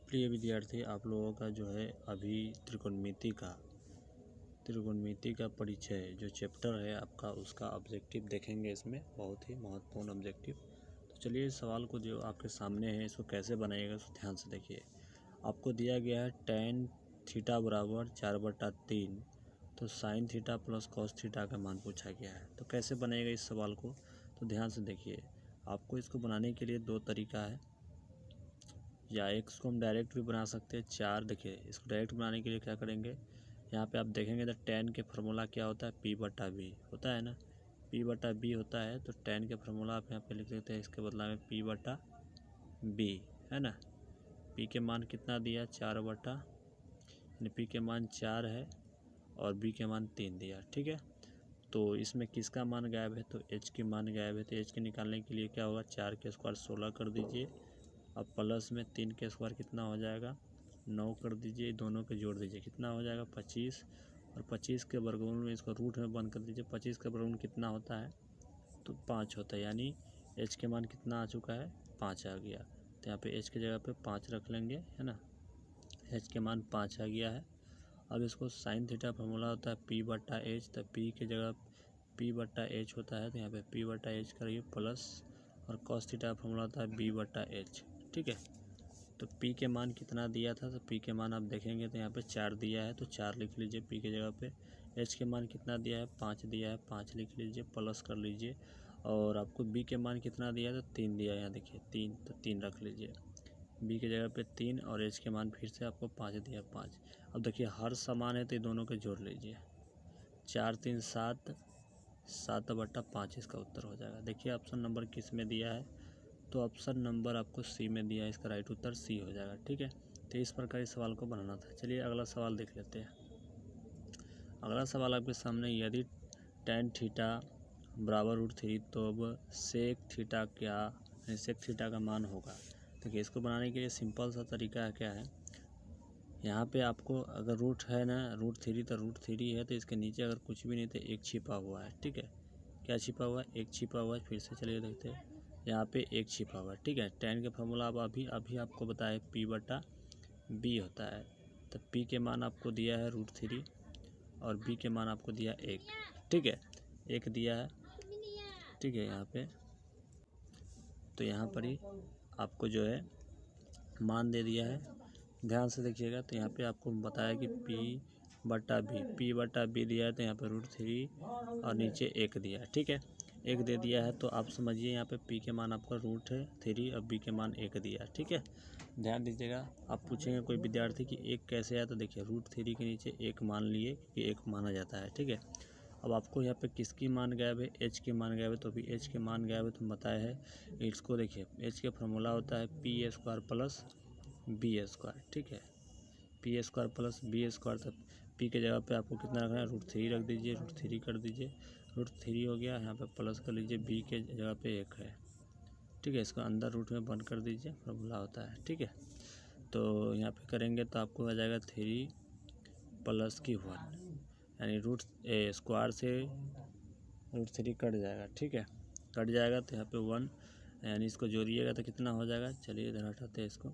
प्रिय विद्यार्थी, आप लोगों का जो है अभी त्रिकोणमिति का परिचय जो चैप्टर है आपका, उसका ऑब्जेक्टिव देखेंगे। इसमें बहुत ही महत्वपूर्ण ऑब्जेक्टिव। तो चलिए इस सवाल को जो आपके सामने है इसको कैसे बनाइएगा उसको ध्यान से देखिए। आपको दिया गया है tan थीटा बराबर 4/3, तो sin theta plus cos theta का मान पूछा गया है। तो कैसे बनेगा इस सवाल को, तो ध्यान से देखिए। आपको इसको बनाने के लिए दो तरीका है, या एक इसको हम डायरेक्ट भी बना सकते हैं। देखिए इसको डायरेक्ट बनाने के लिए क्या करेंगे, यहाँ पे आप देखेंगे तो tan के फार्मूला क्या होता है, P/B होता है ना, P/B होता है। तो tan के फार्मूला आप यहाँ पे लिख देते हैं, इसके बदला में P/B है ना। P के मान कितना दिया, 4 यानी P के मान 4 है और B के मान 3 दिया, ठीक है। तो इसमें किसका मान गायब है, तो H के मान गायब है। तो H के निकालने के लिए क्या होगा, 4 के स्क्वायर 16 कर दीजिए, अब प्लस में 3 के स्क्वायर कितना हो जाएगा, 9 कर दीजिए, दोनों के जोड़ दीजिए, कितना हो जाएगा 25, और 25 के वर्गमूल में इसको रूट में बंद कर दीजिए। 25 का वर्गमूल कितना होता है, तो 5 होता है, यानी H के मान कितना आ चुका है, 5 आ गया। तो यहाँ पे H की जगह पे 5 रख लेंगे, है ना। H के मान 5 आ गया है। अब इसको साइन थीटा फार्मूला होता है P/H, तो P की जगह P/H होता है, तो यहाँ पे P/H करिए प्लस, और cos थीटा फार्मूला होता है B/H, ठीक है। तो P के मान कितना दिया था, तो P के मान आप देखेंगे तो यहाँ पे 4 दिया है, तो 4 लिख लीजिए P की जगह पे। H के मान कितना दिया है, 5 दिया है, 5 लिख लीजिए, प्लस कर लीजिए। और आपको B के मान कितना दिया है, तो 3 दिया है, यहाँ देखिए 3, तो 3 रख लीजिए B की जगह पे 3, और H के मान फिर से आपको 5 दिया, 5। अब देखिए हर समान है तो ये दोनों के जोड़ लीजिए, 4 3 7, 7/5 इसका उत्तर हो जाएगा। देखिए ऑप्शन नंबर किस में दिया है, तो ऑप्शन नंबर आपको सी में दिया है, इसका राइट उत्तर सी हो जाएगा, ठीक है। तो इस प्रकार इस सवाल को बनाना था। चलिए अगला सवाल देख लेते हैं। अगला सवाल आपके सामने, यदि tan थीटा बराबर √3, तो अब सेक थीटा का मान होगा। देखिए इसको बनाने के लिए सिंपल सा तरीका क्या है, यहाँ पे आपको अगर रूट है ना √3, तो √3 है, तो इसके नीचे अगर कुछ भी नहीं तो एक छिपा हुआ है, ठीक है। क्या छिपा हुआ है, एक छिपा हुआ है। फिर से चलिए देखते हैं, यहाँ पे एक छिपा हुआ है, ठीक है। tan के फार्मूला अब अभी आपको बताया P/B होता है। तो P के मान आपको दिया है √3 और B के मान आपको दिया 1, ठीक है, 1 दिया है, ठीक है। यहाँ पे तो यहाँ पर ही आपको जो है मान दे दिया है, ध्यान से देखिएगा। तो यहाँ पे आपको बताया कि P/B दिया है, तो यहाँ पे √3 और नीचे 1 दिया है, ठीक है, 1 दे दिया है। तो आप समझिए यहाँ पे P के मान आपका √3 और B के मान 1 दिया है, ठीक है। ध्यान दीजिएगा, आप पूछेंगे कोई विद्यार्थी कि 1 कैसे आया, तो देखिए √3 के नीचे 1 मान लिए कि 1 माना जाता है, ठीक है। अब आपको यहाँ पे किसकी मान गायब है, H की मान गायब है। तो अभी H के मान गायब है तो बताया है, इसको देखिए H के फार्मूला होता है P² प्लस B², ठीक है, P² प्लस B²। तब P के जगह पे आपको कितना रखना है, √3 रख दीजिए, √3 कर दीजिए, √3 हो गया। यहाँ पे प्लस कर लीजिए, B के जगह पे 1 है, ठीक है। इसको अंदर रूट में बंद कर दीजिए, फार्मूला होता है, ठीक है। तो यहाँ पे करेंगे तो आपको आ जाएगा 3 प्लस की 1, यानी स्क्वायर से √3 कट जाएगा, ठीक है, कट जाएगा। तो यहाँ पे 1, यानी इसको जोड़िएगा तो कितना हो जाएगा, चलिए इधर हटाते हैं इसको।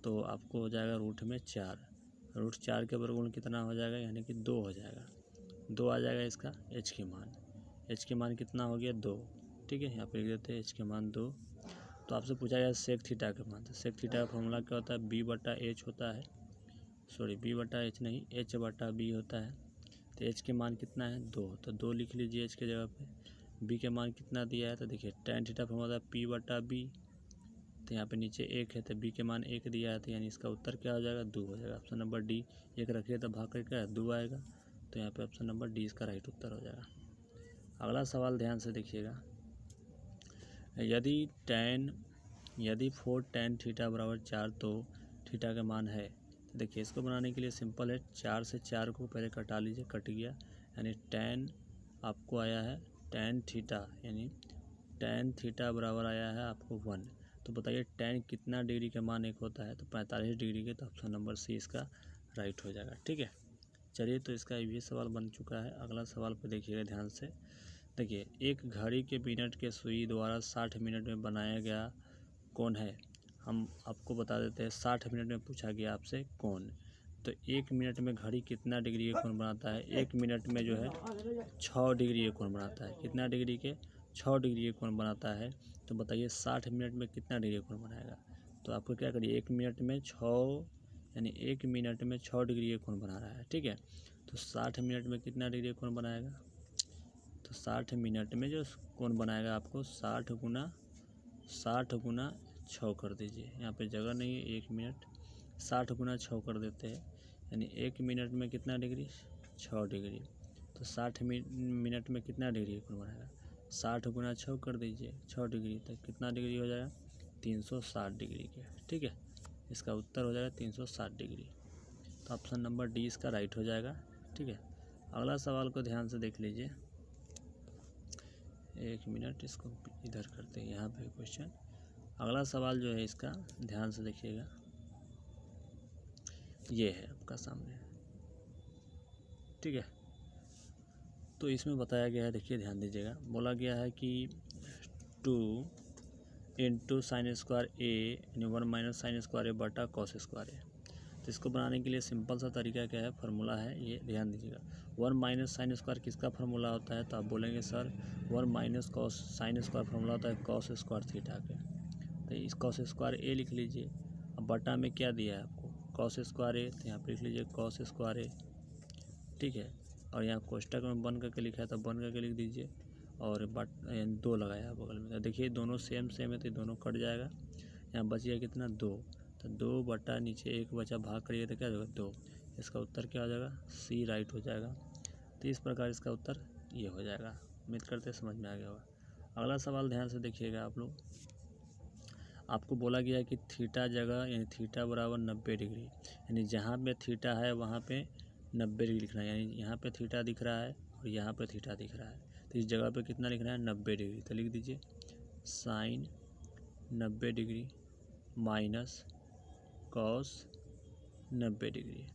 तो आपको हो जाएगा √4 के वर्गमूल कितना हो जाएगा, यानी कि 2 हो जाएगा, 2 आ जाएगा इसका H के मान कितना हो गया, 2, ठीक है। यहाँ पे लिख देते हैं H के मान 2। तो आपसे पूछा गया सेक थीटा का मान, तो सेक थीटा का फॉर्मूला क्या होता है, B/H होता है, सॉरी B/H नहीं, H/B होता है। तो H के मान कितना है, 2, तो 2 लिख लीजिए H के जगह पे। B के मान कितना दिया है, तो देखिए tan थीटा फॉर्मूला होता है P/B, तो यहाँ पे नीचे 1 है, तो B के मान 1 दिया है, तो यानी इसका उत्तर क्या हो जाएगा, 2 हो जाएगा। ऑप्शन नंबर डी, 1 रखिए तो भाग करके 2 आएगा, तो यहाँ पे ऑप्शन नंबर डी इसका राइट उत्तर हो जाएगा। अगला सवाल ध्यान से देखिएगा, यदि 4 tan थीटा बराबर 4, तो थीटा का मान है। तो देखिए इसको बनाने के लिए सिंपल है, 4 से 4 को पहले कटा लीजिए, कट गया, यानी tan आपको आया है tan थीटा, यानी tan थीटा बराबर आया है आपको 1। तो बताइए tan कितना डिग्री का मान 1 होता है, तो 45 डिग्री के। तो ऑप्शन नंबर सी इसका राइट हो जाएगा, ठीक है। चलिए तो इसका ये सवाल बन चुका है। अगला सवाल पे देखिएगा ध्यान से। देखिए एक घड़ी के मिनट के सुई द्वारा 60 मिनट में बनाया गया कोण है हम आपको बता देते हैं 60 मिनट में पूछा गया आपसे कोण, तो 1 मिनट में घड़ी कितना डिग्री का कोण बनाता है? 1 मिनट में जो है 6 डिग्री का कोण बनाता है। कितना डिग्री के? 6 डिग्री का कोण बनाता है। तो बताइए 60 मिनट में कितना डिग्री का कोण बनाएगा? तो आपको क्या करिए, 1 मिनट में 6 यानी 1 मिनट में 6 डिग्री का कोण बना रहा है, ठीक है। तो 60 मिनट में कितना डिग्री का कोण बनाएगा? तो 60 मिनट में जो कोण बनाएगा आपको 60 गुना 6 कर दीजिए। यहाँ पे जगह नहीं है, 1 मिनट 60 गुना 6 कर देते हैं, यानी 1 मिनट में कितना डिग्री? 6 डिग्री। तो 60 मिनट में कितना डिग्री का कोण बनाएगा? 60 गुना 6 कर दीजिए, 6 डिग्री, तो कितना डिग्री हो जाएगा? 360 डिग्री के, ठीक है। इसका उत्तर हो जाएगा 360 डिग्री। तो ऑप्शन नंबर डी इसका राइट हो जाएगा, ठीक है। अगला सवाल को ध्यान से देख लीजिए। 1 मिनट, इसको इधर करते हैं, यहाँ पे क्वेश्चन। अगला सवाल जो है इसका ध्यान से देखिएगा, ये है आपका सामने, ठीक है। तो इसमें बताया गया है, देखिए ध्यान दीजिएगा, बोला गया है कि 2 इंटू साइन स्क्वायर ए यानी 1 माइनस साइन स्क्वायर ए बटा कॉस स्क्वायर ए। तो इसको बनाने के लिए सिंपल सा तरीका क्या है, फार्मूला है, ये ध्यान दीजिएगा। 1 माइनस साइन स्क्वायर किसका फार्मूला होता है? तो आप बोलेंगे sir 1 minus cos sine square formula होता है कॉस स्क्वायर थीटा के। तो इस कॉस स्क्वायर ए लिख लीजिए। अब बटा में क्या दिया है आपको? कॉस स्क्वायर ए, तो यहाँ पर लिख लीजिए कॉस स्क्वायर ए, ठीक है। और यहाँ कोष्टक में बन करके लिखा है तो बन करके लिख दीजिए, और बट 2 लगाया बगल में। तो देखिए दोनों सेम है, तो दोनों कट जाएगा। यहाँ बच गया कितना? 2। तो 2 बटा नीचे 1 बचा, भाग करिए तो क्या हो जाएगा? 2। इसका उत्तर क्या हो जाएगा? सी राइट हो जाएगा। तो इस प्रकार इसका उत्तर ये हो जाएगा। उम्मीद करते समझ में आ गया होगा। अगला सवाल ध्यान से देखिएगा आप लोग। आपको बोला गया है कि थीटा जगह यानी थीटा बराबर 90 डिग्री, यानी जहाँ पे थीटा है वहाँ पे 90 डिग्री लिखना है। यानी यहाँ पे थीटा दिख रहा है और यहाँ पे थीटा दिख रहा है, तो इस जगह पे कितना लिखना है? 90 डिग्री। तो लिख दीजिए sine 90 degree minus cos 90 degree,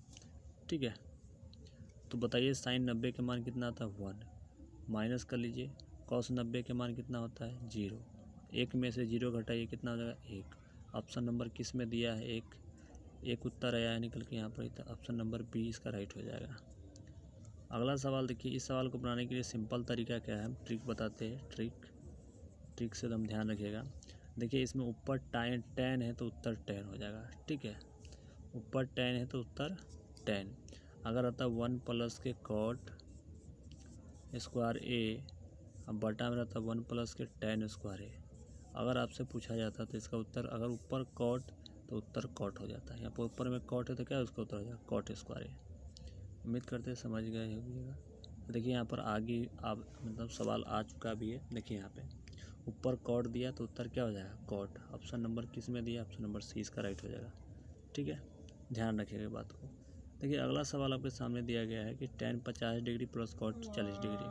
ठीक है। तो बताइए साइन 90 के मान कितना आता है? 1। माइनस कर लीजिए कॉस 90 के मान कितना होता है? 0। 1 में से 0 घटाइए, कितना हो जाएगा? 1। ऑप्शन नंबर किस में दिया है? 1 उत्तर आया है निकल के यहाँ पर, तो ऑप्शन नंबर बी इसका राइट हो जाएगा। अगला सवाल देखिए। इस सवाल को बनाने के लिए सिंपल तरीका क्या है, हम ट्रिक बताते हैं। ट्रिक से एकदम ध्यान रखिएगा। देखिए इसमें ऊपर tan है तो उत्तर tan हो जाएगा, ठीक है। ऊपर tan है तो उत्तर tan। अगर आता 1 प्लस के कॉट स्क्वायर ए, अब बटा में रहता 1 प्लस के tan स्क्वायर ए। अगर आपसे पूछा जाता तो इसका उत्तर, अगर ऊपर कॉट तो उत्तर कॉट हो जाता है। यहाँ पर ऊपर में कॉट है तो क्या उसका उत्तर हो जाएगा? कॉट स्क्वायर ए। उम्मीद करते समझ गए होंगे। देखिए यहाँ पर आगे आप मतलब सवाल आ चुका भी है। देखिए यहाँ पे ऊपर कॉट दिया तो उत्तर क्या हो जाएगा? कॉट। ऑप्शन नंबर किस में दिया? ऑप्शन नंबर सी इसका राइट हो जाएगा, ठीक है। ध्यान रखिएगा बात को। देखिए अगला सवाल आपके सामने दिया गया है कि tan 50 degree plus cot 40 degree.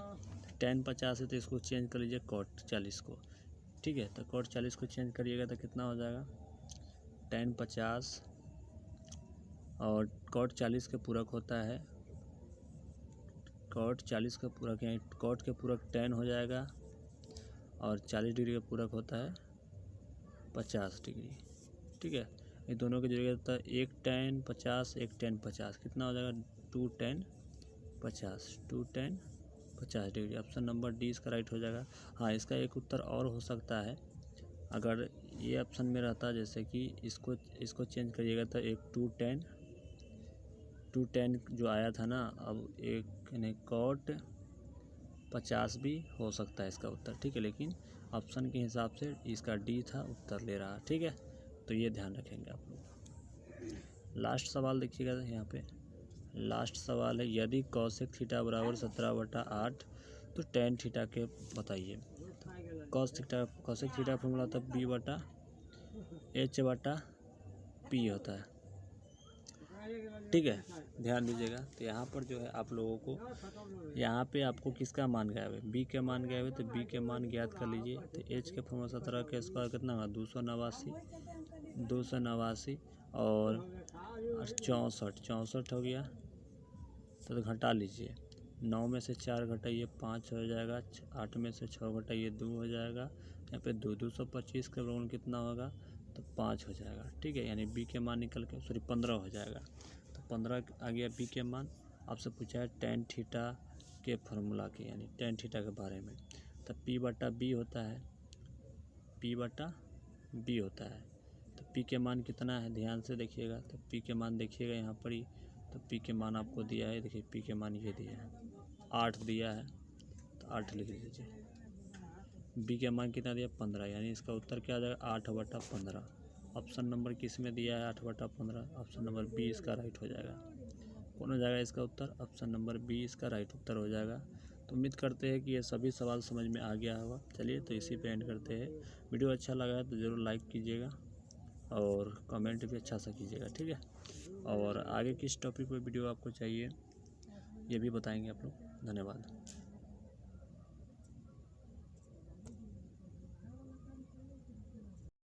tan 50 है तो इसको चेंज कर लीजिए कॉट 40 को, ठीक है। तो कॉट 40 को चेंज करिएगा तो कितना हो जाएगा? tan 50 और कॉट 40 के पूरक होता है, कॉट 40 का पूरक है, कॉट के पूरक tan हो जाएगा, और 40 डिग्री का पूरक होता है 50 डिग्री, ठीक है। ये दोनों की जगह होता है एक tan 50 एक tan 50, कितना हो जाएगा? 2 tan 50, 2 tan 50 degree. Option number D इसका राइट हो जाएगा। हाँ, इसका एक उत्तर और हो सकता है, अगर ये ऑप्शन में रहता जैसे कि इसको चेंज करिएगा तो एक 2 tan जो आया था ना, अब एक यानी कॉट 50 भी हो सकता है इसका उत्तर, ठीक है। लेकिन ऑप्शन के हिसाब से इसका डी था उत्तर ले रहा, ठीक है। तो ये ध्यान रखेंगे आप लोग। लास्ट सवाल देखिएगा यहाँ पे। लास्ट सवाल है, यदि कॉसेक थीटा बराबर 17/8 तो tan थीटा के बताइए। कॉसेक थीटा फॉर्मूला होता है b/h/p होता है, ठीक है। ध्यान दीजिएगा। तो यहाँ पर जो है आप लोगों को यहाँ पे आपको किसका मान गया है? बी के मान गया है, तो बी के मान ज्ञात कर लीजिए। तो एच के फॉर्मूला 17 के स्क्वायर कितना होगा? 289 और 64 हो गया। तो घटा लीजिए, 9 में से 4 घटाइए 5 हो जाएगा, 8 में से 6 घटाइए 2 हो जाएगा। यहाँ पे 2 225 का वर्गमूल कितना होगा? तो 5 हो जाएगा, ठीक है। यानी बी के मान निकल के 15 हो जाएगा। तो 15 आ गया बी के मान। आपसे पूछा है टेन थीटा के फॉर्मूला के, यानी टेन थीटा के बारे में। तो पी बटा बी होता है, पी बटा बी होता है। तो पी के मान कितना है, ध्यान से देखिएगा। तो पी के मान देखिएगा यहाँ पर ही। तो पी के मान आपको दिया है, देखिए पी के मान ये दिया है 8 दिया है, तो 8 लिख लीजिए। बी के मान कितना दिया 15, यानी इसका उत्तर क्या आ जाएगा 8/15। ऑप्शन नंबर किस में दिया है 8/15, ऑप्शन नंबर बी इसका राइट हो जाएगा। कौन हो जाएगा इसका उत्तर, ऑप्शन नंबर बी इसका राइट उत्तर हो जाएगा। तो उम्मीद करते हैं कि ये सभी सवाल समझ में आ गया होगा। चलिए तो इसी पे एंड करते हैं। वीडियो अच्छा लगा है तो ज़रूर लाइक कीजिएगा और कमेंट भी अच्छा सा कीजिएगा, ठीक है। और आगे किस टॉपिक पे वीडियो आपको चाहिए ये भी बताएंगे आप लोग। धन्यवाद।